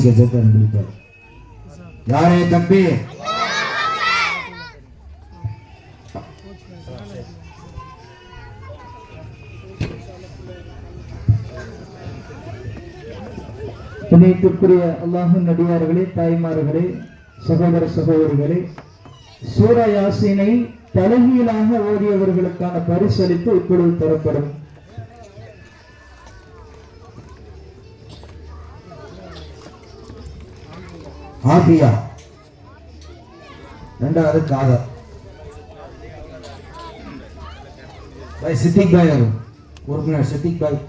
கஜத்தை அனுப்பிப்பார். யாரே தம்பி இணையத்திற்குரிய அல்லாஹ்வின் நடிகார்களே, தாய்மார்களே, சகோதர சகோதரிகளே, சூரா யாசீனை தலைகீழாக ஓதியவர்களுக்கான பரிசளிப்பு இப்பொழுது தரப்படும். ஆபியா, இரண்டாவது காதர் பாய், சித்திக் பாய் உறுப்பினர் சித்திக் பாய்.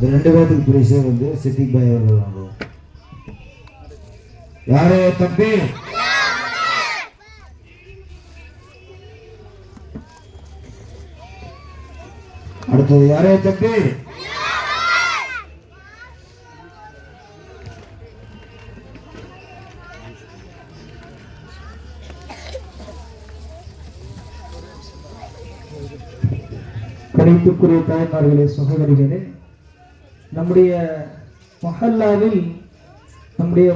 ரெண்டு பேருக்கு பிரைஸே வந்து சித்திக் பாய் அவர்கள் வாங்குவோம். யாரே தம்பி அடுத்தது யாரே தம்பி கணிப்புக்குரிய தாய்மார்களே, சகோதரிகளே, நம்முடைய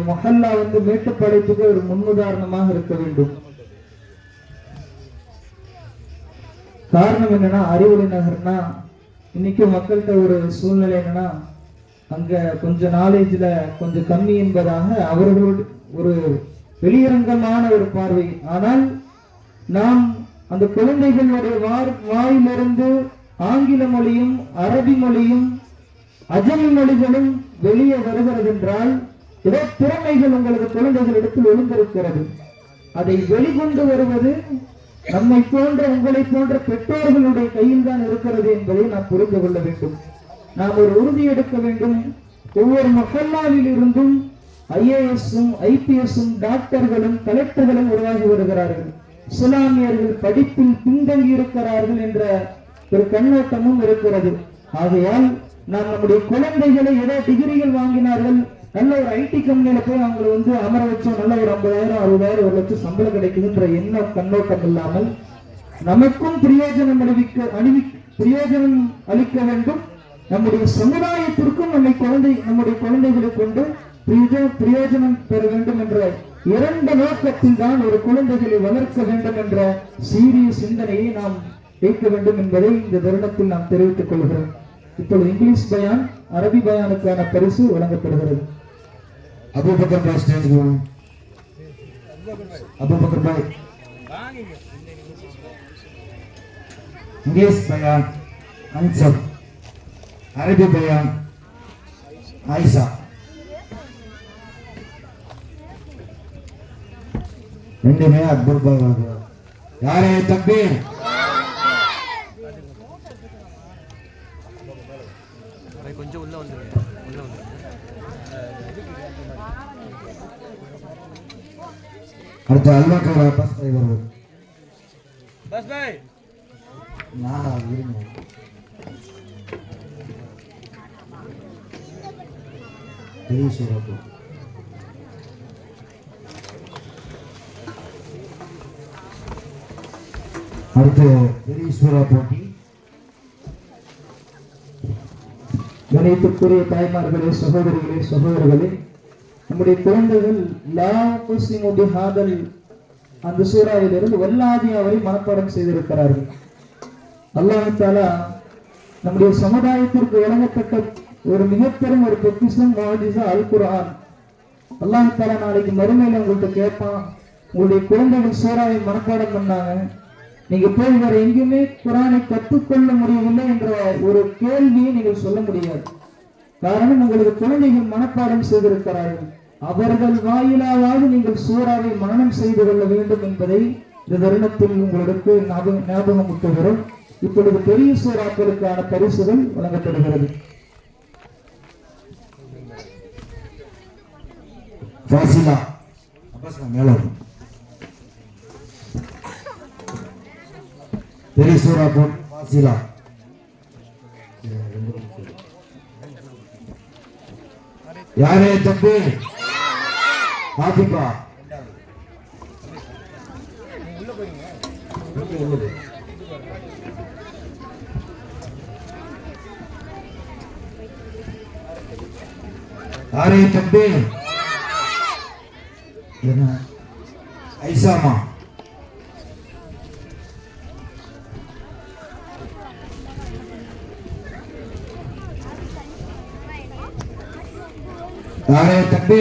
மொஹல்லா வந்து மேட்டுப்பாளையத்துக்கு ஒரு முன்னுதாரணமாக இருக்க வேண்டும். காரணம் என்னன்னா, அறிவொளி நகர்னா இன்னைக்கு மக்கள்கிட்ட ஒரு சூழ்நிலை என்னன்னா, அங்க கொஞ்சம் நாலேஜ்ல கொஞ்சம் கம்மி என்பதாக அவர்களோடு ஒரு வெளியரங்கமான ஒரு பார்வை. ஆனால் நாம் அந்த குழந்தைகளுடைய வாயிலிருந்து ஆங்கில மொழியும் அரபி மொழியும் அஜமி மொழிகளும் வெளியே வருகிறது என்றால் ஏதோ திறமைகள் உங்களுக்கு குழந்தைகளிடத்தில் எழுந்திருக்கிறது. அதை வெளிக்கொண்டு வருவது நம்மை போன்ற உங்களை போன்ற பெற்றோர்களுடைய கையில் தான் இருக்கிறது என்பதை நாம் புரிந்து கொள்ள வேண்டும். நாம் ஒரு உறுதி எடுக்க வேண்டும். ஒவ்வொரு மொஹல்லாவில் இருந்தும் IAS-உம் IPS-உம் டாக்டர்களும் கலெக்டர்களும் உருவாகி வருகிறார்கள். இஸ்லாமியர்கள் படிப்பில் பின்தங்கி இருக்கிறார்கள் என்ற ஒரு கண்ணோட்டமும் இருக்கிறது. ஆகையால் நாம் நம்முடைய குழந்தைகளை ஏதோ டிகிரிகள் வாங்கினார்கள், நல்ல ஒரு IT கம்பெனியில போய் அவங்களை வந்து அமர வச்சோம், நல்ல ஒரு 50,000 60,000 1 லட்சம் சம்பளம் கிடைக்குதுன்ற எண்ணம் கண்ணோட்டம் இல்லாமல் நமக்கும் பிரயோஜனம் அளிக்க வேண்டும். நம்முடைய சமுதாயத்திற்கும் நம்முடைய குழந்தைகளை கொண்டு பிரயோஜனம் பெற வேண்டும் என்ற இரண்டு நோக்கத்தில் தான் ஒரு குழந்தைகளை வளர்க்க வேண்டும் என்ற சீரிய சிந்தனையை நாம் வைக்க வேண்டும் என்பதை இந்த தருணத்தில் நாம் தெரிவித்துக் கொள்கிறோம். இப்பொழுது இங்கிலீஷ் பயான், அரபி பயானுக்கான பரிசு வழங்கப்படுகிறது. அபூபக்கர் பாய் ஸ்டேஜ்க்கு வாங்க. அபூபக்கர் பாய். இங்கிலீஷ் பயான் அன்சப், அரபி பயான் ஆயிஷா. ரெண்டுமே அக்பர் பாய் வாங்குவார். யாரே தம்பி கொஞ்சம் உள்ள வந்து அடுத்த அல்வாக்கர் பஸ் பாய் வருவார். பஸ் பாய் நானா இருங்க. பெரிய சூரப்பு அடுத்து பெரிய சூரா போட்டி. கணிப்புக்குரிய தாய்மார்களே, சகோதரிகளே, சகோதரர்களே, நம்முடைய குழந்தைகள் அந்த சூறாவிலிருந்து வல்லாதியாவை மனப்பாடம் செய்திருக்கிறார்கள். அல்லாஹ் தஆலா நம்முடைய சமுதாயத்திற்கு வழங்கப்பட்ட ஒரு மிகப்பெரும் ஒரு பொக்கிஷம் முஅஜிஸா அல் குர்ஆன். அல்லாஹ் தஆலா நாளைக்கு மறுமையில உங்கள்கிட்ட கேட்பான், உங்களுடைய குழந்தைகள் சூறாவை மனப்பாடம் பண்ணாங்க, நீங்க போய் வேற எங்கேயுமே குர்ஆனை கற்றுக்கொள்ள முடியவில்லை என்ற ஒரு கேள்வியை நீங்கள் சொல்ல முடியாது. காரணம், உங்களுக்கு குழந்தைகள் மனப்பாடம் செய்திருக்கிறார்கள். அவர்கள் வாயிலாவது நீங்கள் சூறாவை மனனம் செய்து கொள்ள வேண்டும் என்பதை இந்த தருணத்தில் உங்களுக்கு ஞாபகம் ஊட்டுகிறோம். இப்பொழுது பெரிய சூறாக்களுக்கான பரிசுகள் வழங்கப்படுகிறது. பெரிய சூரா போட்டு வாசிலா. யாரே தம்பி? ஆபிபா ஆரே தம்பி என்ன ஐசாமா ஆரே தம்பி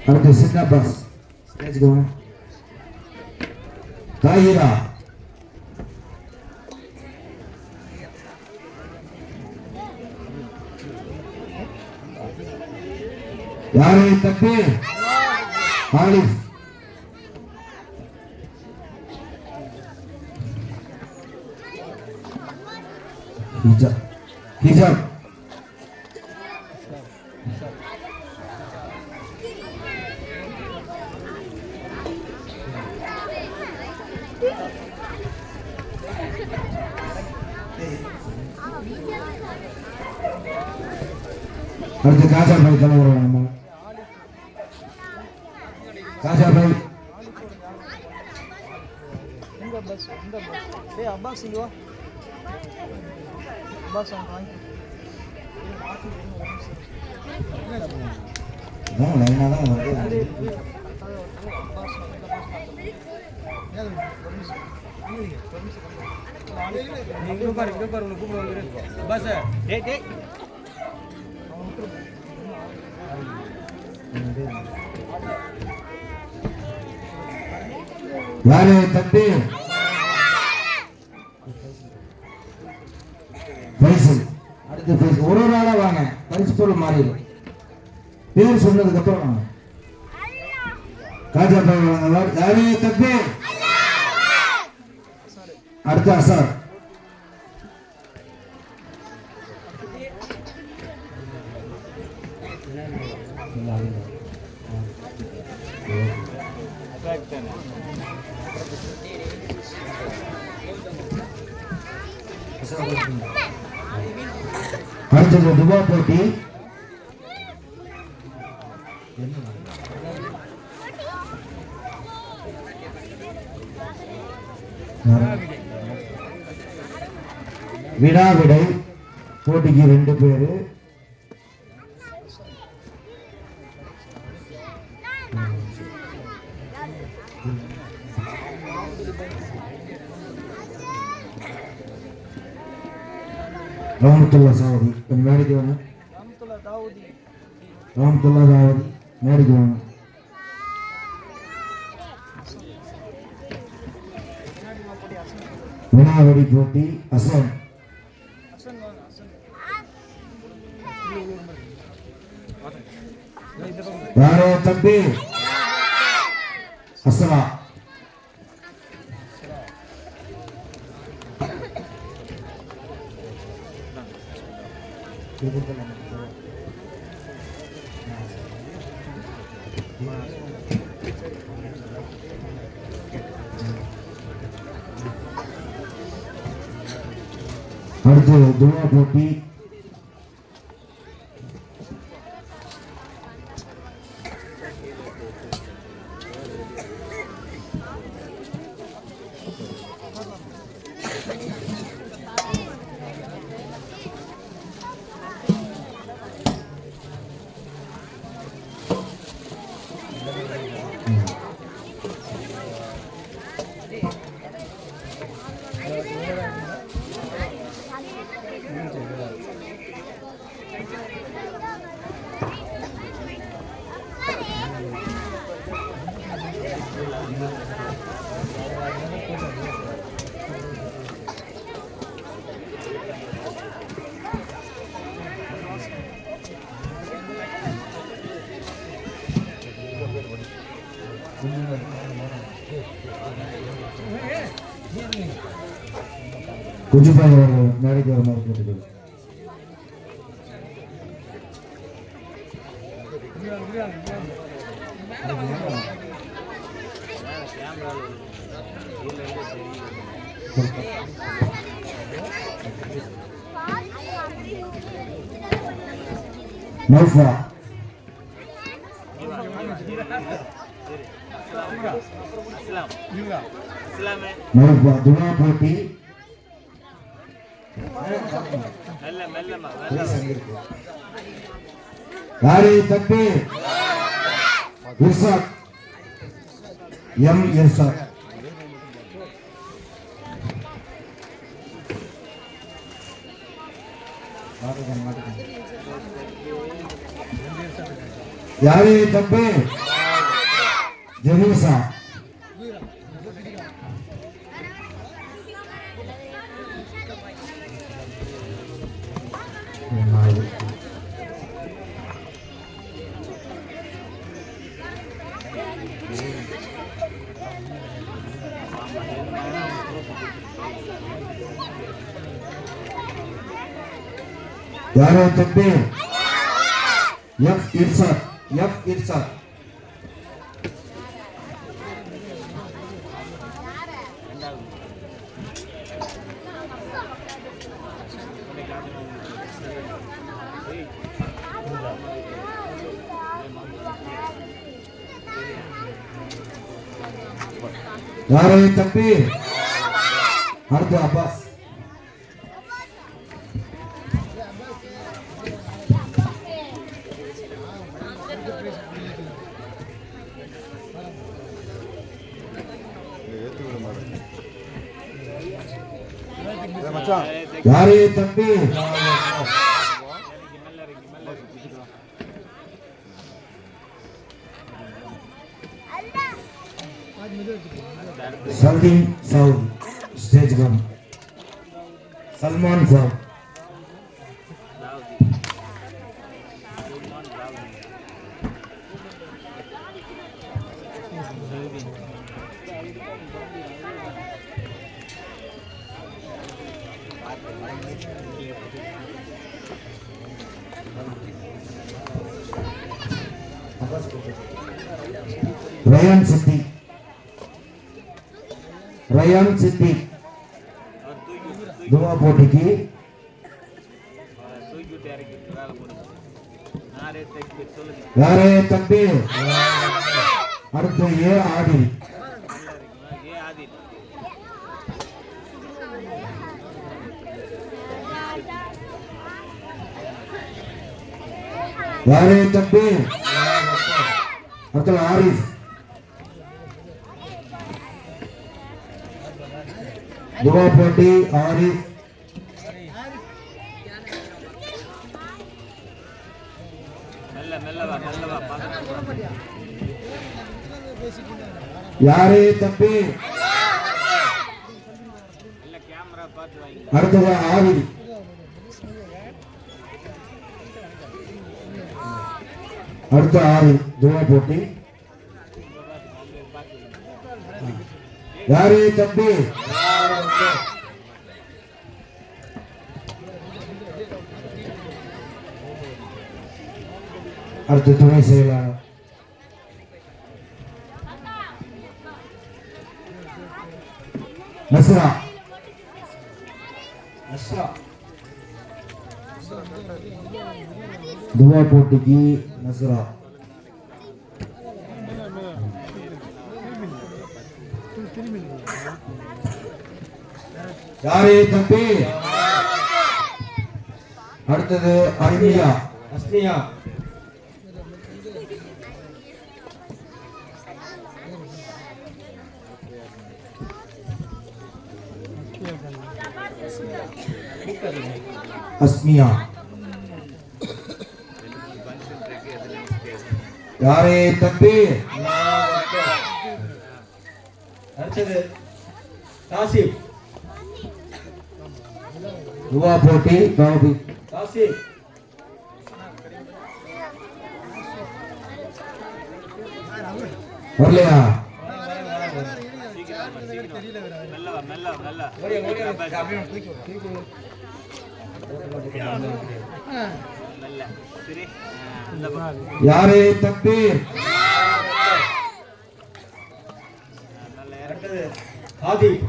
அடுத்து சின்ன பாஸ் ஸ்டேஜ்க்கு வாங்க தாயிரா யாரே தம்பி ஆலிஃப் ஹிஜாப் ஹிஜாப் அடுத்து காஜா பாய் தலைவர் நம்ம காஜா பாய் அப்பாஸ் இங்க வா அப்பாஸ் வாங்க இதான் லைனா தான் வருது நீங்க பாரு உனக்கு கூப்பிடுவாங்க அப்பாஸ் டேய் டேய் யாரே தம்பி ஃபைசல் அடுத்து ஃபைசல் ஒரு ஆளா வாங்க பரிசு பொருள் மாறிடும் பேர் சொன்னதுக்கு அப்புறம் வாங்க காஜா பாய் வாங்க யாரே தம்பி அடுத்து அசார் அடுத்தது துவா போட்டி வினா விடை போட்டிக்கு 2 பேரு ரஹமத்துல்லா சாவதி கொஞ்சம் மேடைக்கு வாங்க ரஹமத்துல்லா சாவதி மேடைக்கு வாங்க வினாவடி போட்டி அசன் யாரோ தம்பி அஸ்ரா அடுத்து துவா போட்டி குஜுபாய் அவர்கள் மேடைக்கு வருமாறு கேட்டுக்கொள்கிறேன். நௌஃபா துவா போட்டி யாரே தப்பி இர்சாத் எம் இர்சாத் யாரே தப்பி ஜெனீசா யாரே தப்பி எஃப் இர்சாத் யாரே தப்பி அடுத்து அப்பாஸ் யாரே தப்பி சல்தீன் சவுத் ஸ்டேஜ் கம் சல்மான் சவுத் ரயான் சித்தி துவா போட்டிக்கு யாரே தம்பி அடுத்து ஏ ஆதில் யாரே தம்பி அடுத்து ஆரிஃப் दुआ पोटी आरिफ यारे तब्बी அடுத்தது ஆவிதி அடுத்த ஆவிதி துவா போட்டி யாரே தம்பி அடுத்த துணை செயலாளர் நஸ்ரா துவா போட்டிக்கு நஸ்ரா யாரே தம்பி அடுத்தது அஸ்மியா அஸ்மியா யாரே தம்பி அடுத்தது தாசிப் துவா போட்டி கௌபி தாசிப் வரலையா யாரே தம்பி ஆதிப்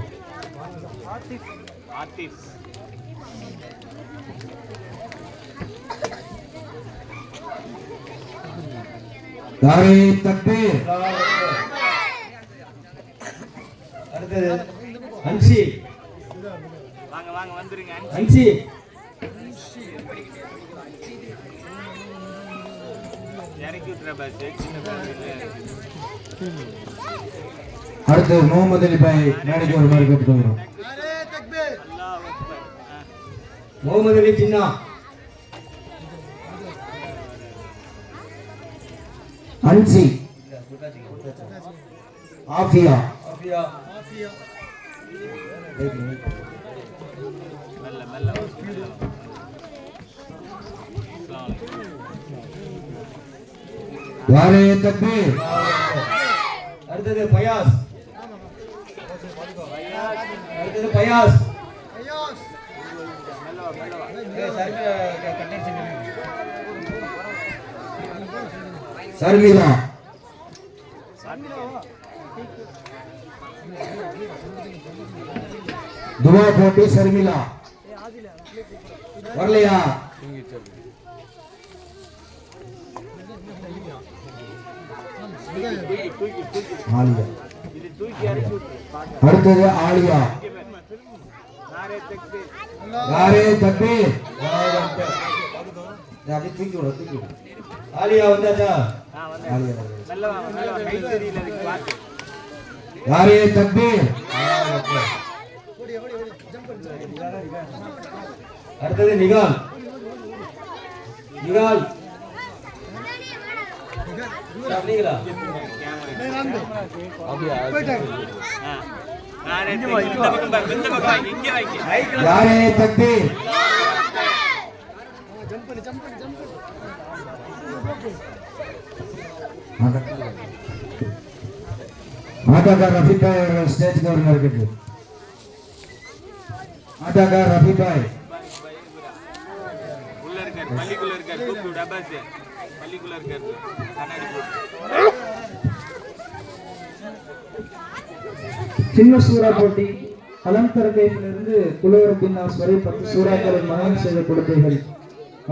யாரே தம்பி அடுத்தது அன்சி. வாங்க வாங்க வந்துருங்க. அன்சி. இறக்கி விட்டுற பஸ். அடுத்து முகமது அலி பாய் மேடைக்கு ஒரு மாதிரி கேட்டுக்கொள்கிறோம். முகமது அலி சின்னா. அன்சி. ஆஃபியா. யாரே தக்பீர். அடுத்தது பயாஸ். அடுத்தது பயாஸ். சர்மிளா. துவா போட்டி சர்மிளா வரலையா? ஆலியா. அடுத்தது ஆலியா. யாரே தக்பீர். அப்படி தூக்கி விட தூக்கி விட. ஆலியா வந்தாச்சா? ஆலியா. கை தெரியல அதுக்கு பாத்து. யாரே தக்பீர். அடுத்தது நிகால். நிகால் அப்படிங்களா? யாரே தக்பீர். மாதாக்கார் ரஃபீக் பாய் அவர்கள் ஸ்டேஜ் கவர்னர் இருக்கு. மாதாக்கார் ரஃபீக் பாய் உள்ள இருக்கார், பள்ளிக்குள்ள இருக்கார். கூப்பிட்டு விடு அப்பாஸ். பள்ளிக்குள்ள இருக்கார். கண்ணாடி போட்டு. சின்ன சூறா போட்டி அலந்தரகையிலிருந்து குலவர பின்னாஸ் வரை 10 சூறாக்களை மனனம் செய்த குழந்தைகள்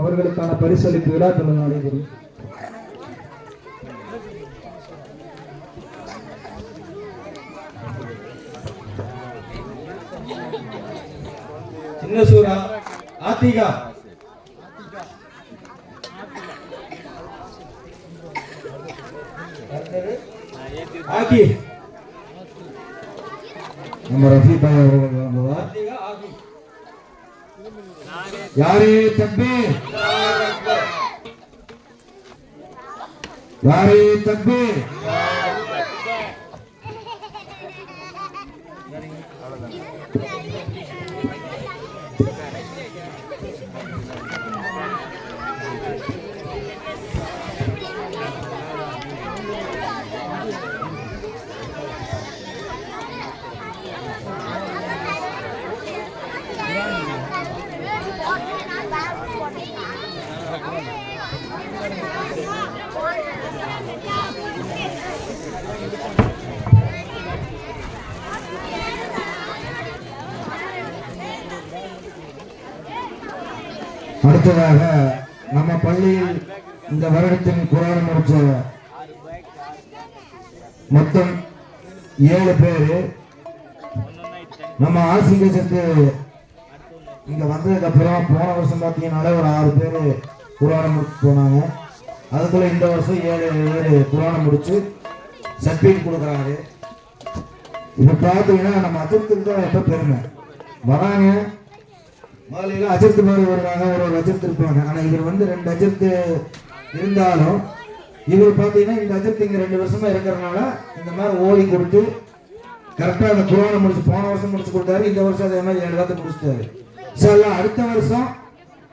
அவர்களுக்கான பரிசளிப்பு விழா தொடர்ந்து நடைபெறும். சின்ன சூறா ஆத்திகா. ஆகிப். நம்ம ரஃபீக் பாய் அவர்கள் வழங்குவார். யாரே தக்பீர். யாரே தக்பீர். அடுத்ததாக நம்ம பள்ளியில் இந்த வருடத்தின் குரான் முடிச்ச மொத்தம் 7 பேரு. நம்ம ஆசிங்கத்துக்கு இங்க வந்ததுக்கு அப்புறம் போன வருஷம் பார்த்தீங்கன்னாலே ஒரு 6 பேர் குரான் முடிச்சு போனாங்க. அதுக்குள்ள இந்த வருஷம் 7 குரான் முடிச்சு சர்டிஃபிகேட் கொடுக்குறாரு. இப்ப பார்த்தீங்கன்னா நம்ம அஜர்த்துக்கு தான் எப்ப பெருமை வராங்க. முதல்ல அஜர்த்து மாதிரி வருவாங்க, ஒரு அஜர்த்து இருப்பாங்க. ஆனா இவர் வந்து 2 அஜர்த்து இருந்தாலும் இவர் பார்த்தீங்கன்னா இந்த அஜர்த்து இங்க 2 வருஷமா இருக்கிறதுனால இந்த மாதிரி ஓடி கொடுத்து கரெக்டா அந்த குரானை முடிச்சு போன வருஷம் முடிச்சு கொடுத்தாரு. இந்த வருஷம் அதே மாதிரி 7 வாரத்தை முடிச்சுட்டாரு. சார் அடுத்த வருஷம்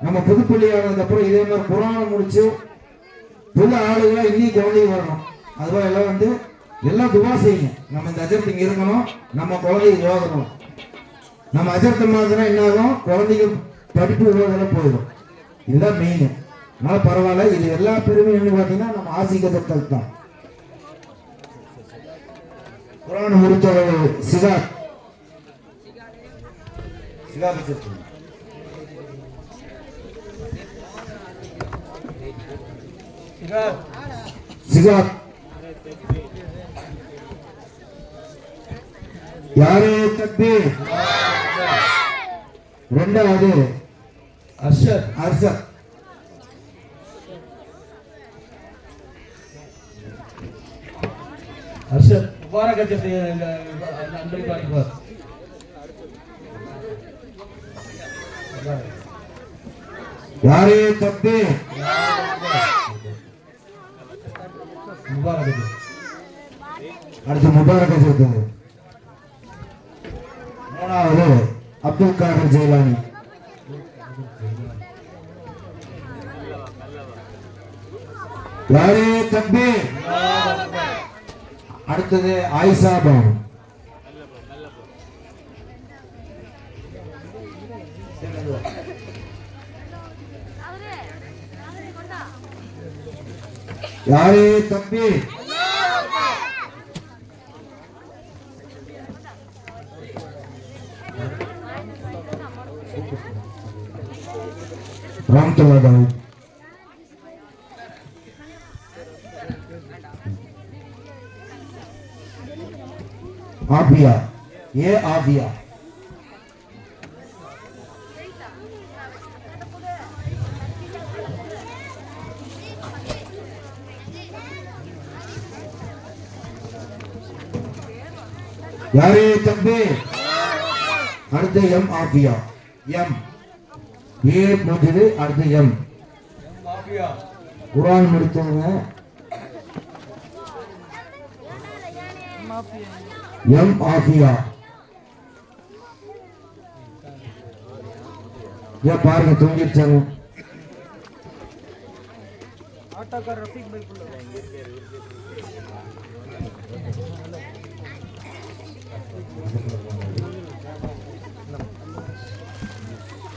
நம்ம புதுப்பள்ளி ஆனதுக்கு அப்புறம் இதே மாதிரி குரானை முடிச்சு புது ஆளுகளா இன்னும் குழந்தைங்க வரணும். அதுபோல எல்லாம் வந்து எல்லாம் துவா செய்யுங்க. நம்ம இந்த அஜர்த்து இங்க இருக்கணும், நம்ம குழந்தைங்க ஓதணும். நம்ம அஜர்த்த மாதிரினா என்ன ஆகும், குழந்தைங்க படிப்பு ஓதெல்லாம் போயிடும். இதுதான் மெயின். அதனால பரவாயில்ல. இது எல்லா பெருமையும் என்ன பார்த்தீங்கன்னா நம்ம ஆசிகதத்தல் தான். குரான் முடித்தவர் சிகாத். யாரே தக்பீர். இரண்டாவது அர்ஷத். அர்ஷத். அர்ஷத் முபாரக் அன்பளிப்பார். யாரே தக்பீர். முபாரக். அடுத்து முபாரக் சேர்த்தது. மூணாவது அப்துல் காதர் ஜெயிலானி. யாரே தக்பீர். அடுத்தது ஆயிஷா பானு. யாரே தக்பீர். ரஹ்மத்துல்லாஹி தாவூத். ஆபியா. ஏ ஆபியா. யாரே தக்பீர். அடுத்து எம் ஆபியா. எம் ஏ முடிஞ்சது. அடுத்து எம். குர்ஆன் முடித்தவங்க எம் ஆபியா. ஏன் பாருங்க தூங்கிடுச்சாங்க.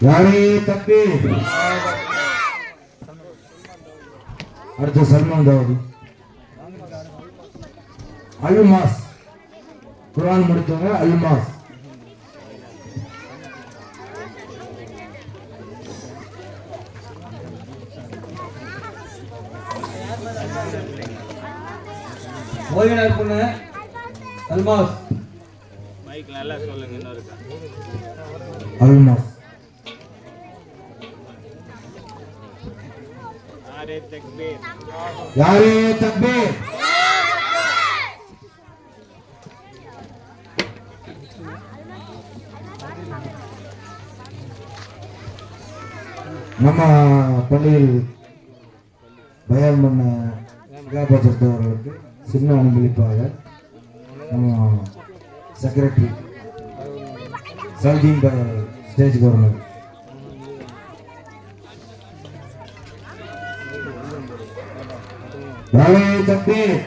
யாரே தக்பீர். அடுத்து சல்மான் தாவூதி. அல்மாஸ். குர்ஆன் முடித்தவங்க அல்மாஸ். ஓய்வினர் பொண்ணு அல்மாஸ். மைக் நல்லா சொல்லுங்க இன்னொரு அல்மாஸ். யாரே தக்பீர். யாரே தக்பீர். நம்ம பள்ளியில் பயான் பண்ண விகாபாச்சத்து அவர்களுக்கு சின்ன அன்பளிப்பாக நம்ம செக்ரட்டரி சல்தீன் பாய் ஸ்டேஜ் வரணும். யாரே தக்பீர்.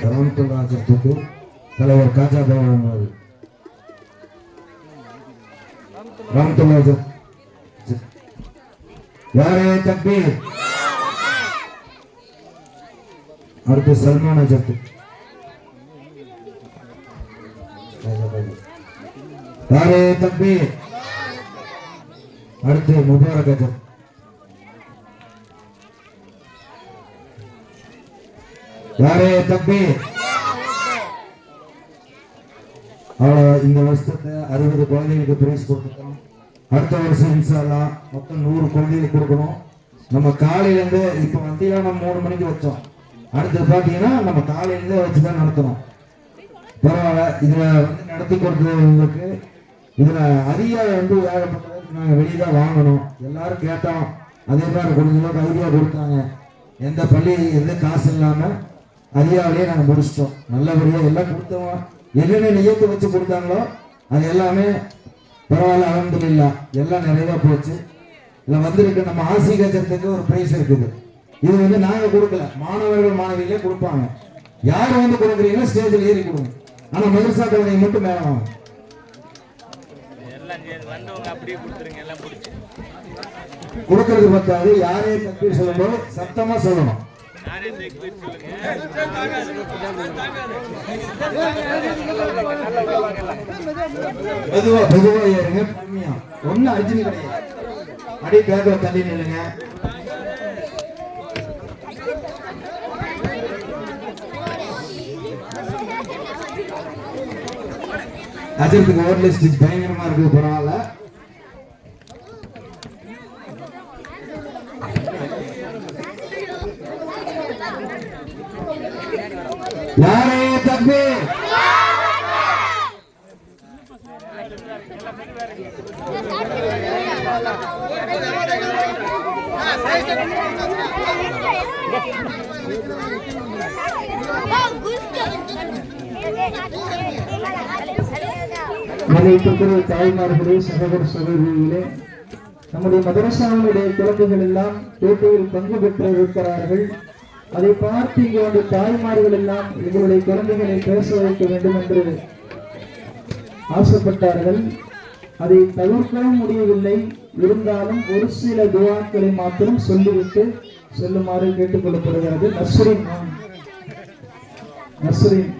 ரஹ்மத்துல்லாஹி தலைவர் காஜா பவன் அவர்கள். ரஹ்மத்துல்லாஹி. யாரே தக்பீர். அடுத்து சல்மான் அஜத். யாரே தக்பீர். அடுத்து முபாரக் அஜத். யாரே தக்பீர். இந்த வருஷத்தை 60 குழந்தைகளுக்கு பிரைஸ் கொடுத்துட்டோம். அடுத்த வருஷம் இன்ஷா அல்லாஹ் மொத்தம் 100 குழந்தைகளுக்கு கொடுக்கணும். நம்ம காலையில இருந்து இப்ப மத்தியானம் 3 மணிக்கு வச்சோம். அடுத்து பாத்தீங்கன்னா நம்ம காலையில இருந்தே வச்சுதான் நடத்தணும். பரவாயில்ல. இதுல நடத்தி கொடுத்தவங்களுக்கு இதுல அதிக ஏகப்பட்டதுக்கு நாங்க வெளியே தான் வாங்கணும். எல்லாரும் கேட்டோம். அதே மாதிரி கொஞ்ச அளவுக்கு ஐடியா கொடுத்தாங்க. எந்த பள்ளி எந்த காசு இல்லாமல் அதிகாலையே நாங்கள் முடிச்சிட்டோம். நல்லபடியாக எல்லாம் கொடுத்தோம். என்னென்ன நியத்து வச்சு கொடுத்தாங்களோ அது எல்லாமே பரவாயில்ல, அல்ஹம்துலில்லாஹ் எல்லாம் நிறைவாக போச்சு. இதில் வந்திருக்கு நம்ம ஆசிரியத்துக்கு ஒரு பிரைஸ் இருக்குது. இது வந்து நாங்கள் கொடுக்கல, மாணவர்கள் மாணவிகளே கொடுப்பாங்க. யார் வந்து கொடுக்குறீங்களோ ஸ்டேஜில் ஏறி கொடுங்க. ஆனால் மதரசா கல்வியை மட்டும் மேலே வாங்க. வந்தவங்க அப்படியே கொடுத்துருங்க, எல்லாம் பிடிச்சி கொடுக்கறது பத்தாது. யாரே தக்பீர் சொல்லும்போது சத்தமா சொல்லணும். யாரே தக்பீர் சொல்லுங்க. மெதுவா ஏறுங்க, கம்மியா ஒன்னும் அர்ஜென்ட் கிடையாது. அடி பேக்க தள்ளி நில்லுங்க. அஜர்த்துக்கு ஓவர் லிஸ்ட் பயங்கரமா இருக்கு, பரவாயில்ல. யாரே தக்பீர். மதிப்புக்குரிய தாய்மார்களே, சகோதர சகோதரிகளே, நம்முடைய மதரசாவுடைய குழந்தைகள் எல்லாம் போட்டியில் பங்கு பெற்றிருக்கிறார்கள். அதை பார்த்து இங்கு வந்து தாய்மார்கள் எல்லாம் எங்களுடைய குழந்தைகளை பேச வைக்க வேண்டும் என்று ஆசைப்பட்டார்கள். அதை தவிர்க்கவும் முடியவில்லை. இருந்தாலும் ஒரு சில துவாக்களை மாத்திரம் சொல்லிவிட்டு செல்லுமாறு கேட்டுக்கொள்ளப்படுகிறது. நஸ்ரீன்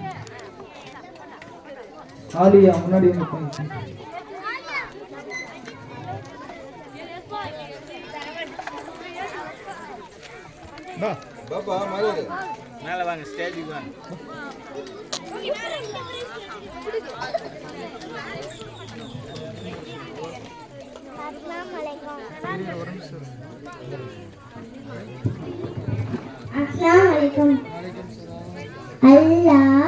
ஆலியா முன்னாடி மேல வாங்க, ஸ்டேஜுக்கு வாங்க. Assalamualaikum. Allah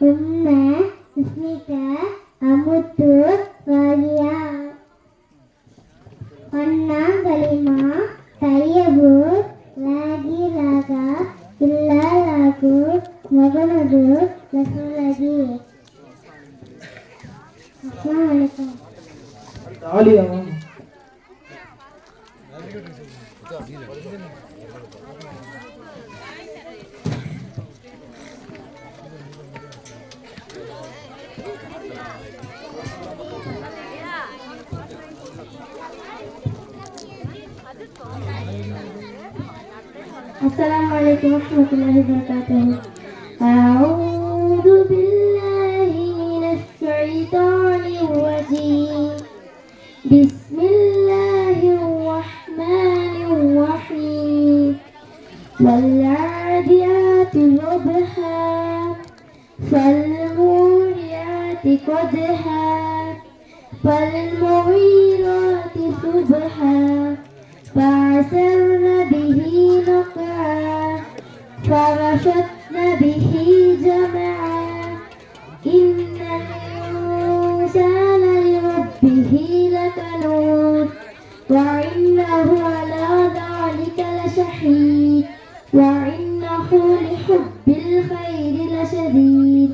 umma ismika amutu waliya anna kalima tayyibu lagi laga illa lagu muhammadu rasulullah. Assalamualaikum. Alia Assalamualaikum warahmatullahi wabarakatuh. A'udzu billahi minasy syaithanir rajim. Bismillahirrahmanirrahim. Wal 'adiyati dhabha fal muriyati qadha fal mughirati subha فعسرن به نقعا فرشدن به جمعا إن الإنسان لربه لكنود وإنه على ذلك لشهيد وإنه لحب الخير لشديد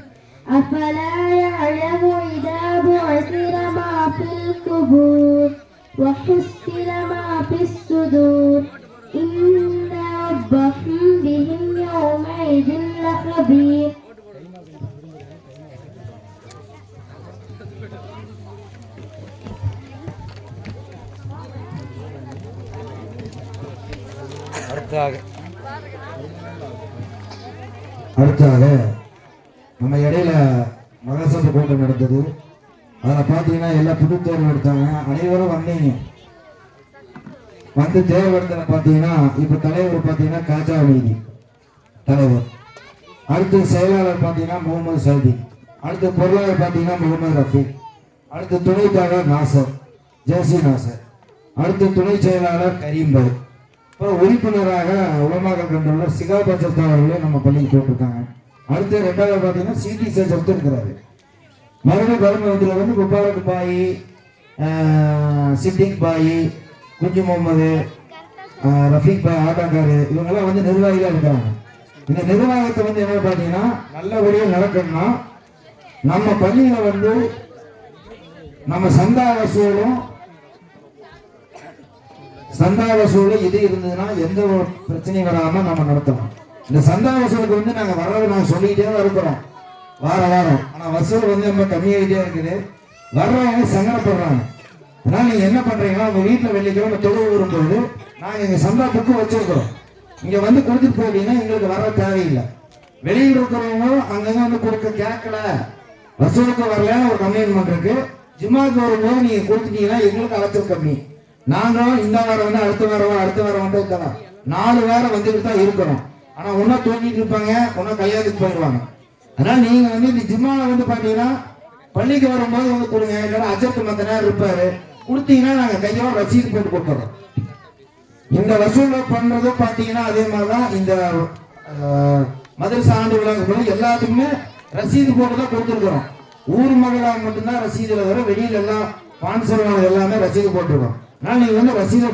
أفلا يعلم إذا بعثر ما في القبور وحصل ما في الصدور إن ربهم بهم يومئذ لخبير. அடுத்தாக நம்ம இடையில மகசபை கூட்டம் நடந்தது. அதில் பார்த்தீங்கன்னா எல்லாம் புது தேர்வு எடுத்தாங்க. அனைவரும் வந்தீங்க. வந்து தேர்வு எடுத்தல பார்த்தீங்கன்னா இப்போ தலைவர் பார்த்தீங்கன்னா காஜா மீதி தலைவர், அடுத்து செயலாளர் பார்த்தீங்கன்னா முகமது சல்தி, அடுத்து பொருளாளர் பார்த்தீங்கன்னா முகமது ரஃபீக், அடுத்து துணைத்தாளர் நாசர் ஜேசி நாசர், அடுத்து துணை செயலாளர் கரீம் பாய். அப்புறம் உறுப்பினராக உலமாக்கல் கண்டுள்ள சிகாபட்சத் அவர்களே நம்ம பள்ளிக்கு போட்டிருக்காங்க. அடுத்து ரெண்டாவது பார்த்தீங்கன்னா சிடி சேஜப்து இருக்கிறாரு. மறுபடியும் வந்து முபாரக் பாய், சித்திக் பாய், குஞ்சு முகமது, ரஃபீக் பாய் ஆட்டாக்காரு இவங்கெல்லாம் வந்து நிர்வாகிகள் இருக்காங்க. இந்த நிர்வாகத்தை வந்து என்ன பார்த்தீங்கன்னா நல்லபடியாக நடக்கணும்னா நம்ம பள்ளியில வந்து நம்ம சந்தா வசூல் இது இருந்ததுன்னா எந்த ஒரு பிரச்சனையும் வராம நம்ம நடத்தணும். இந்த சந்தா வசூலுக்கு வந்து நாங்க வர்றது நாங்க சொல்லிக்கிட்டே தான் இருக்கிறோம் வாரம். ஆனா வசூல் வந்து ரொம்ப கம்மியாகிட்டே இருக்குது. வர்றவங்க சங்கடப்படுறாங்க. அதனால நீங்க என்ன பண்றீங்கன்னா உங்க வீட்டுல வெள்ளிக்கிழமை தொழுவு வரும்போது நாங்க எங்க சந்தா புக்கு வச்சிருக்கிறோம். இங்க வந்து கொடுத்துட்டு போயிட்டீங்கன்னா எங்களுக்கு வர தேவையில்லை. வெளியில் இருக்கிறவங்க அங்கங்க வந்து கொடுக்க கேட்கல வசூலுக்கு வரல ஒரு கம்ப்ளைண்ட் இருக்கு. ஜும்மாக்கு வரும்போது நீங்க கொடுத்துட்டீங்கன்னா எங்களுக்கு அலைச்சல் கம்மி. நாங்களும் இந்த வாரம் வந்து அடுத்த வாரம் வந்து இருக்கலாம் 4 வாரம் வந்துட்டு தான் இருக்கிறோம். ஆனா ஒன்னா தூங்கிட்டு இருப்பாங்க, ஒன்னா கல்யாணத்துக்கு போயிடுவாங்க. அதனால நீங்க வந்து இந்த ஜும்மால வந்து பாத்தீங்கன்னா பள்ளிக்கு வரும்போது வந்து கொடுங்க. இல்லைன்னா அஜத்து மத்த நேரம் இருப்பாரு, கொடுத்தீங்கன்னா நாங்க கையோட ரசீது போட்டு கொடுத்துறோம். இந்த வசூல் பண்றதும் பாத்தீங்கன்னா அதே மாதிரிதான் இந்த மதரசா ஆண்டு விழாக்கு எல்லாத்துக்குமே ரசீது போட்டு தான் கொடுத்துருக்கிறோம். ஊர் மகளாக மட்டும்தான் ரசீதுல வர, வெளியில எல்லாம் ஸ்பான்சர் எல்லாமே ரசீது போட்டுருக்கோம். அதனால நீங்க வந்து ரசீது